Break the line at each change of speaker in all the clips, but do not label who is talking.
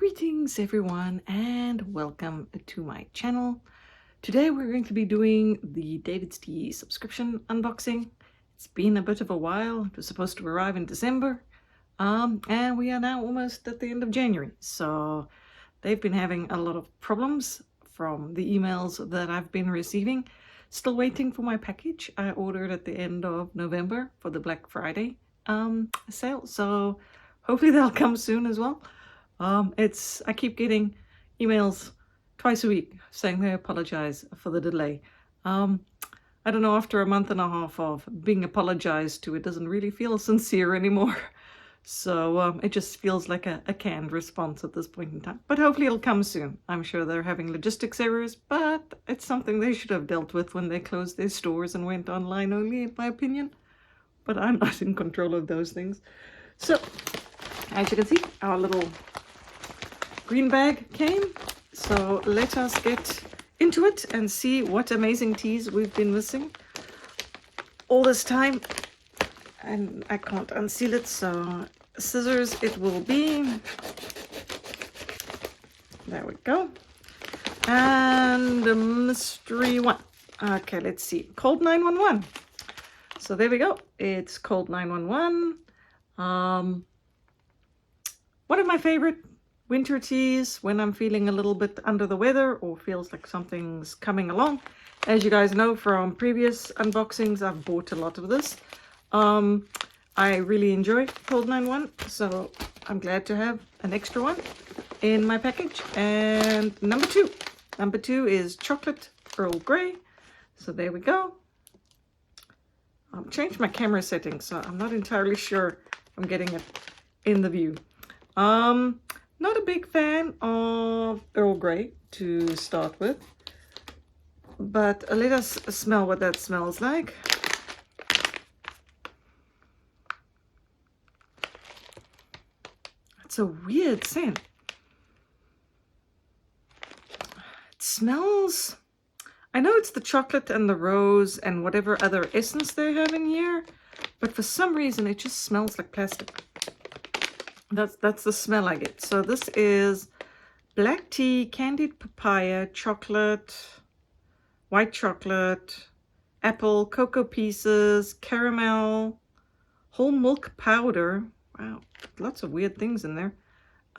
Greetings everyone and welcome to my channel. Today we're going to be doing the David's Tea subscription unboxing. It's been a bit of a while. It was supposed to arrive in December and we are now almost at the end of January. So they've been having a lot of problems from the emails that I've been receiving. Still waiting for my package. I ordered at the end of November for the Black Friday sale. So hopefully they'll come soon as well. I keep getting emails twice a week saying they apologize for the delay. I don't know, after a month and a half of being apologized to, it doesn't really feel sincere anymore. So it just feels like a canned response at this point in time. But hopefully it'll come soon. I'm sure they're having logistics errors, but it's something they should have dealt with when they closed their stores and went online only, in my opinion. But I'm not in control of those things. So, as you can see, our little green bag came, so let us get into it and see what amazing teas we've been missing all this time. And I can't unseal it, so scissors it will be. There we go. And the mystery one. Okay, let's see. Cold 911. So there we go. It's Cold 911. One of my favorite winter teas when I'm feeling a little bit under the weather or feels like something's coming along. As you guys know from previous unboxings, I've bought a lot of this. I really enjoy Cold 911, so I'm glad to have an extra one in my package. And number two is Chocolate Earl Grey. So there we go. I've changed my camera settings, so I'm not entirely sure I'm getting it in the view. Not a big fan of Earl Grey to start with, but let us smell what that smells like. It's a weird scent. It smells, I know it's the chocolate and the rose and whatever other essence they have in here, but for some reason it just smells like plastic. That's the smell I get. So this is black tea, candied papaya, chocolate, white chocolate, apple, cocoa pieces, caramel, whole milk powder. Wow, lots of weird things in there.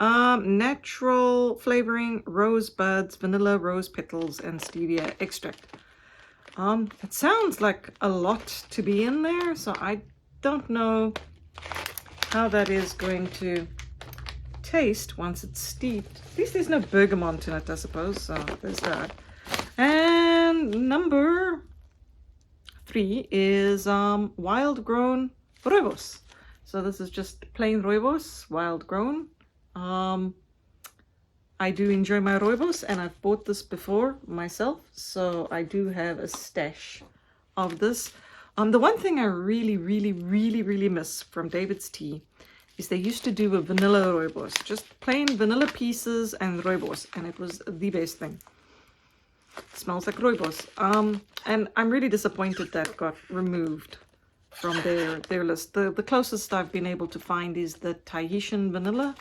Natural flavoring, rose buds, vanilla, rose petals, and stevia extract. It sounds like a lot to be in there, so I don't know how that is going to taste once it's steeped. At least there's no bergamot in it, I suppose, so there's that. And number 3 is wild grown rooibos. So this is just plain rooibos, wild grown. I do enjoy my rooibos, and I've bought this before myself, so I do have a stash of this. The one thing I really miss from David's Tea is they used to do a vanilla rooibos, just plain vanilla pieces and rooibos, and it was the best thing. It smells like rooibos. And I'm really disappointed that got removed from their list. The closest I've been able to find is the Tahitian vanilla,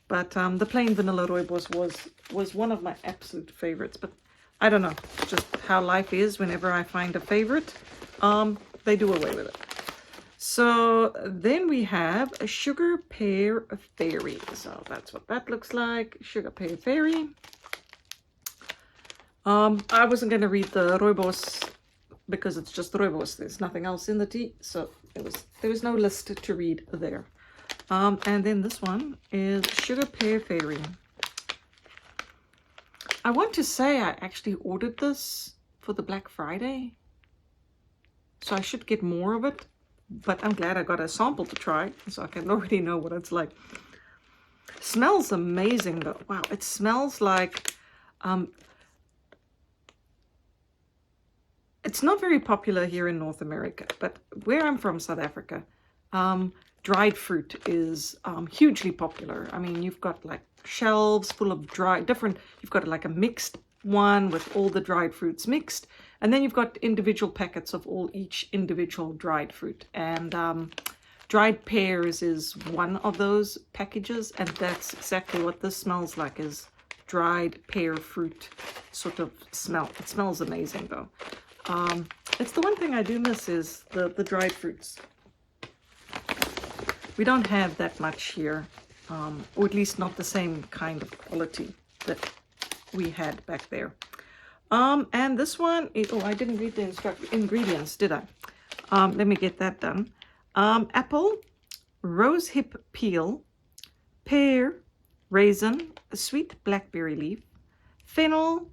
but the plain vanilla rooibos was one of my absolute favorites. But I don't know, just how life is. Whenever I find a favorite, they do away with it. So then we have a Sugar Pear Fairy. So that's what that looks like, Sugar Pear Fairy. I wasn't going to read the rooibos because it's just rooibos. There's nothing else in the tea, so there was no list to read there. And then this one is Sugar Pear Fairy. I want to say I actually ordered this for the Black Friday, so I should get more of it, but I'm glad I got a sample to try, so I can already know what it's like. Smells amazing though. Wow, it smells like, it's not very popular here in North America, but where I'm from, South Africa, dried fruit is hugely popular. I mean, you've got like shelves full of you've got like a mixed one with all the dried fruits mixed, and then you've got individual packets of each individual dried fruit. And dried pears is one of those packages, and that's exactly what this smells like, is dried pear fruit sort of smell. It smells amazing though. It's the one thing I do miss is the dried fruits. We don't have that much here, or at least not the same kind of quality that we had back there. And this one is, oh, I didn't read the ingredients, did I? Let me get that done. Apple, rose hip peel, pear, raisin, sweet blackberry leaf, fennel,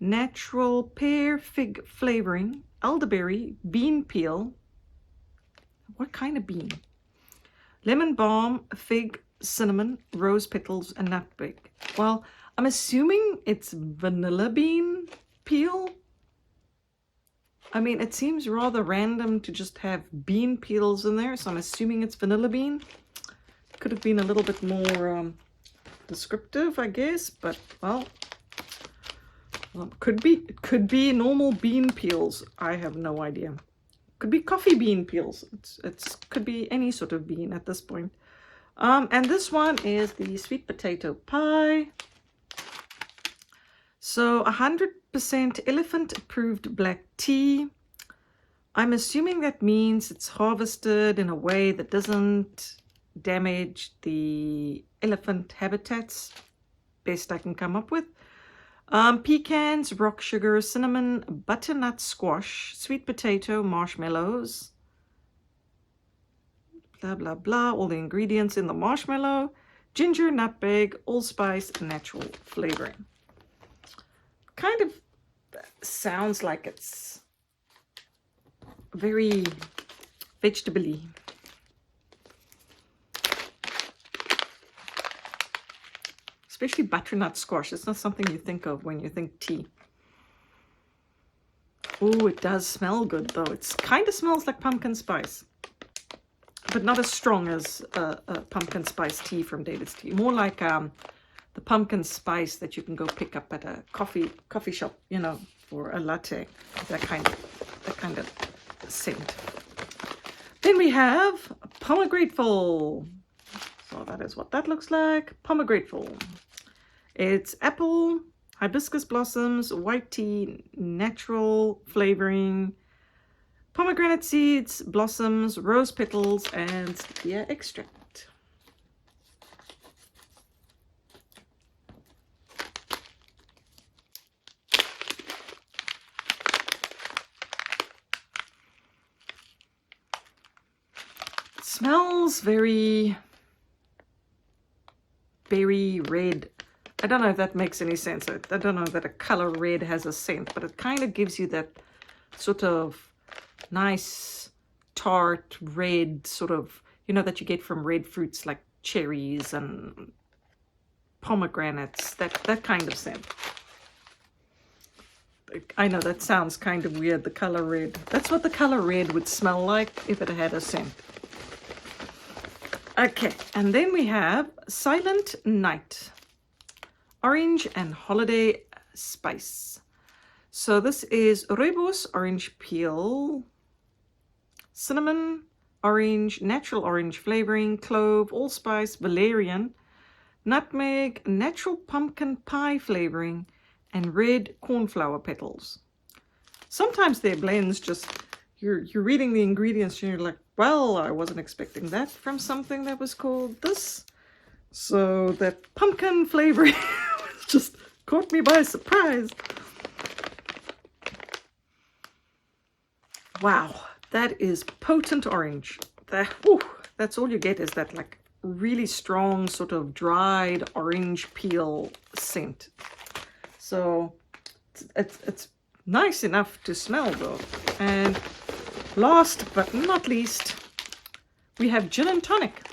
natural pear fig flavoring, elderberry, bean peel. What kind of bean? Lemon balm, fig, cinnamon, rose petals, and nutmeg. Well, I'm assuming it's vanilla bean peel. I mean, it seems rather random to just have bean peels in there, so I'm assuming it's vanilla bean. Could have been a little bit more descriptive, I guess, but well, it could be normal bean peels. I have no idea. Could be coffee bean peels. It's could be any sort of bean at this point. And this one is the sweet potato pie. So 100% elephant approved black tea. I'm assuming that means it's harvested in a way that doesn't damage the elephant habitats. Best I can come up with. Pecans, rock sugar, cinnamon, butternut squash, sweet potato, marshmallows, blah, blah, blah. All the ingredients in the marshmallow, ginger, nutmeg, allspice, natural flavoring. Kind of sounds like it's very vegetable-y. Especially butternut squash. It's not something you think of when you think tea. Oh, it does smell good though. It kind of smells like pumpkin spice, but not as strong as a pumpkin spice tea from David's Tea. More like the pumpkin spice that you can go pick up at a coffee shop, you know, for a latte. That kind of scent. Then we have Pomegrateful. So that is what that looks like. Pomegrateful. It's apple, hibiscus blossoms, white tea, natural flavoring, pomegranate seeds, blossoms, rose petals, and stevia extract. It smells very berry red. I don't know if that makes any sense. I don't know that a color red has a scent, but it kind of gives you that sort of nice tart red sort of, you know, that you get from red fruits like cherries and pomegranates, that kind of scent. I know that sounds kind of weird, the color red. That's what the color red would smell like if it had a scent. Okay, and then we have Silent Night. Orange and holiday spice. So this is rooibos, orange peel, cinnamon, orange, natural orange flavoring, clove, allspice, valerian, nutmeg, natural pumpkin pie flavoring, and red cornflower petals. Sometimes their blends just, you're reading the ingredients and you're like, well, I wasn't expecting that from something that was called this. So that pumpkin flavoring just caught me by surprise. Wow, that is potent orange. That's all you get is that like really strong sort of dried orange peel scent. So it's nice enough to smell though. And last but not least, we have gin and tonic.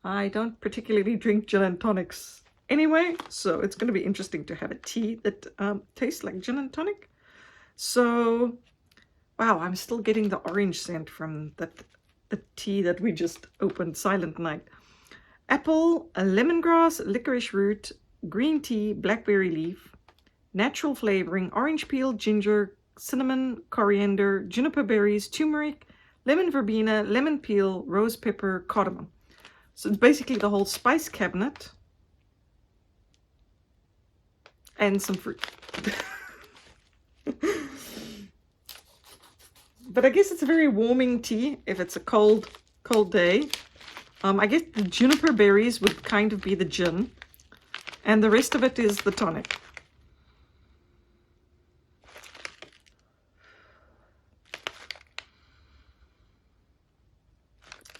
I don't particularly drink gin and tonics anyway, so it's going to be interesting to have a tea that tastes like gin and tonic. So, wow, I'm still getting the orange scent from the tea that we just opened, Silent Night. Apple, lemongrass, licorice root, green tea, blackberry leaf, natural flavoring, orange peel, ginger, cinnamon, coriander, juniper berries, turmeric, lemon verbena, lemon peel, rose pepper, cardamom. So it's basically the whole spice cabinet and some fruit. But I guess it's a very warming tea if it's a cold day. I guess the juniper berries would kind of be the gin, and the rest of it is the tonic.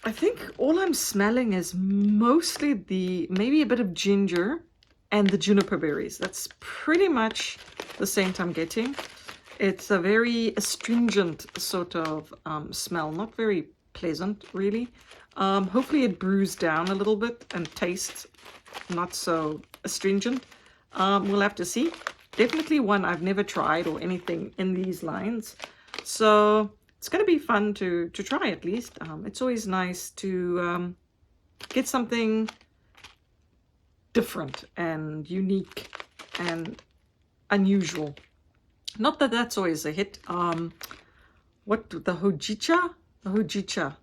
I think all I'm smelling is mostly maybe a bit of ginger and the juniper berries. That's pretty much the scent I'm getting. It's a very astringent sort of smell, not very pleasant really. Hopefully it brews down a little bit and tastes not so astringent. We'll have to see. Definitely one I've never tried or anything in these lines. So it's going to be fun to try at least. It's always nice to get something different and unique and unusual. Not that that's always a hit. What, the hojicha? The hojicha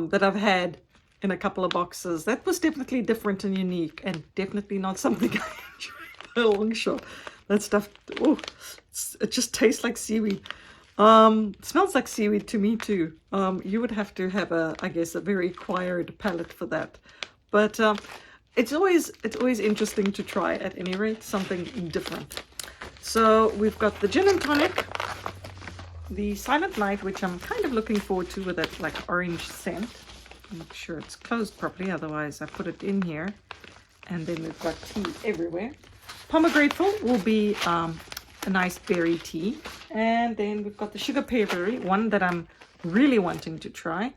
that I've had in a couple of boxes. That was definitely different and unique, and definitely not something I enjoy by a long shot. That stuff, oh, it just tastes like seaweed. It smells like seaweed to me too. You would have to have I guess, a very acquired palate for that. But it's always interesting to try, at any rate, something different. So we've got the gin and tonic, the Silent Night, which I'm kind of looking forward to with that like orange scent. Make sure it's closed properly, otherwise I put it in here. And then we've got tea everywhere. Pomegrateful will be a nice berry tea. And then we've got the sugar pear berry, one that I'm really wanting to try.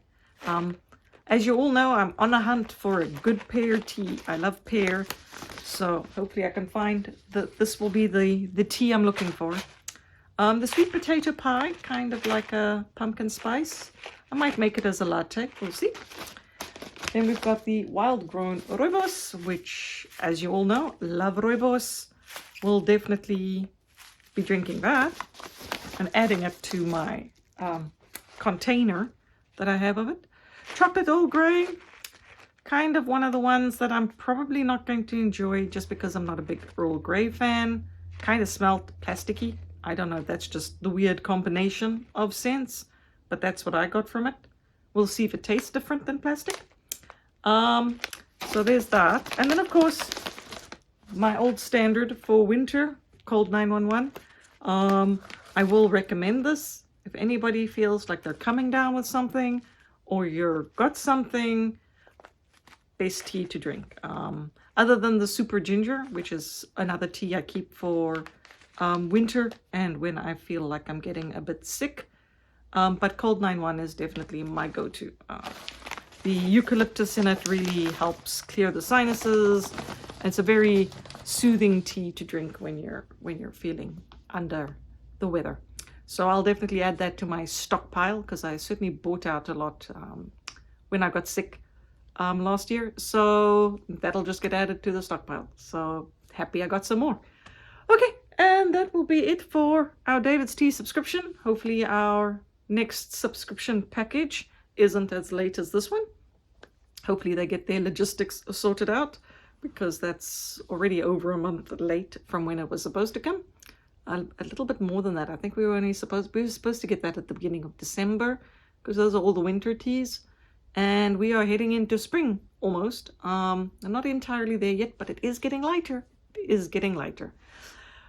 As you all know, I'm on a hunt for a good pear tea. I love pear, so hopefully I can find this will be the tea I'm looking for. The sweet potato pie, kind of like a pumpkin spice. I might make it as a latte, we'll see. Then we've got the wild grown rooibos, which, as you all know, love rooibos. We'll definitely be drinking that and adding it to my container that I have of it. Chocolate Earl Grey, kind of one of the ones that I'm probably not going to enjoy just because I'm not a big Earl Grey fan. Kind of smelled plasticky. I don't know if that's just the weird combination of scents, but that's what I got from it. We'll see if it tastes different than plastic. So there's that. And then, of course, my old standard for winter, Cold 911. I will recommend this if anybody feels like they're coming down with something or you've got something. Best tea to drink. Other than the super ginger, which is another tea I keep for winter and when I feel like I'm getting a bit sick. But Cold 911 is definitely my go-to. The eucalyptus in it really helps clear the sinuses. It's a very soothing tea to drink when you're feeling under the weather. So I'll definitely add that to my stockpile because I certainly bought out a lot when I got sick last year. So that'll just get added to the stockpile. So happy I got some more. Okay, and that will be it for our David's Tea subscription. Hopefully our next subscription package isn't as late as this one. Hopefully they get their logistics sorted out because that's already over a month late from when it was supposed to come. A little bit more than that. I think we were supposed to get that at the beginning of December because those are all the winter teas. And we are heading into spring almost. I'm not entirely there yet, but it is getting lighter. It is getting lighter.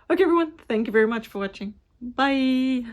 Okay, everyone. Thank you very much for watching. Bye.